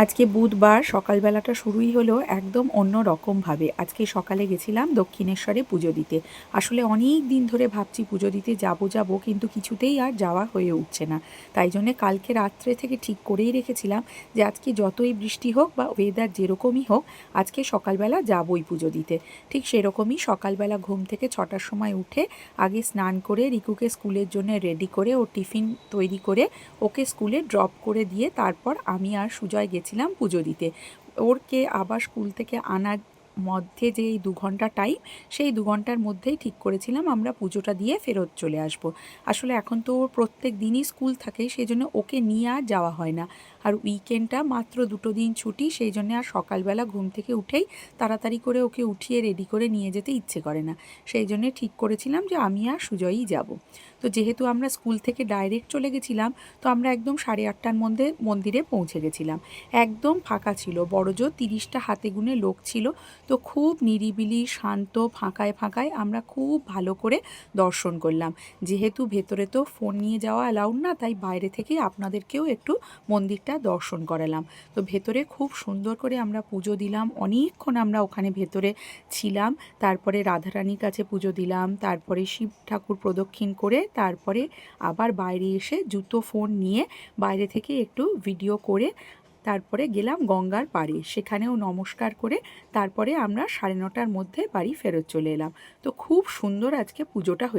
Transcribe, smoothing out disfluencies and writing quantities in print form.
আজকে বুধবার সকালবেলাটা শুরুই হলো একদম অন্য রকমভাবে। আজকে সকালে গেছিলাম দক্ষিণেশ্বরে পুজো দিতে। আসলে অনেক দিন ধরে ভাবছি পুজো দিতে যাব কিন্তু কিছুতেই আর যাওয়া হয়ে উঠছে না। তাই জন্যে কালকে রাত্রে থেকে ঠিক করেই রেখেছিলাম যে আজকে যতই বৃষ্টি হোক বা ওয়েদার যেরকমই হোক আজকে সকালবেলা যাবই পুজো দিতে। ঠিক সেরকমই সকালবেলা ঘুম থেকে 6টার সময় উঠে আগে স্নান করে রিকুকে স্কুলের জন্য রেডি করে ও টিফিন তৈরি করে ওকে স্কুলে ড্রপ করে দিয়ে তারপর আমি আর সুজয় গেছিলাম পুজো দিতে। ওরকে আবার স্কুল থেকে আনার মধ্যে যে এই 2 ঘন্টা টাইম, সেই 2 ঘন্টার মধ্যেই ঠিক করেছিলাম আমরা পুজোটা দিয়ে ফেরত চলে আসব। আসলে এখন তো ওর প্রত্যেক দিনই স্কুল থাকে, সেই জন্য ওকে নিয়ে আর যাওয়া হয় না। আর উইকেন্ডটা মাত্র 2 দিন ছুটি, সেই জন্য আর সকালবেলা ঘুম থেকে উঠেই তাড়াতাড়ি করে ওকে উঠিয়ে রেডি করে নিয়ে যেতে ইচ্ছে করে না। সেই জন্যে ঠিক করেছিলাম যে আমি আর সুজয়ই যাব। তো যেহেতু আমরা স্কুল থেকে ডাইরেক্ট চলে গেছিলাম, তো আমরা একদম 8:30টার মধ্যে মন্দিরে পৌঁছে গেছিলাম। একদম ফাঁকা ছিল, বড়জোর 30টা হাতে গুনে লোক ছিল। তো খুব নিরিবিলি শান্ত ফাঁকায় ফাঁকায় আমরা খুব ভালো করে দর্শন করলাম। যেহেতু ভেতরে তো ফোন নিয়ে যাওয়া অ্যালাউড না, তাই বাইরে থেকেই আপনাদেরকেও একটু মন্দিরটা দর্শন করালাম। তো ভেতরে খুব সুন্দর করে আমরা পুজো দিলাম, অনেকক্ষণ আমরা ওখানে ভেতরে ছিলাম। তারপরে রাধারানীর কাছে পুজো দিলাম, তারপরে শিব ঠাকুর প্রদক্ষিণ করে তারপরে আবার বাইরে এসে জুতো ফোন নিয়ে বাইরে থেকে একটু ভিডিও করে তারপরে গেলাম গঙ্গার পাড়ে, সেখানেও নমস্কার করে তারপরে আমরা 9:30টার মধ্যে বাড়ি ফেরত চলে এলাম। তো খুব সুন্দর আজকে পুজোটা হয়েছে।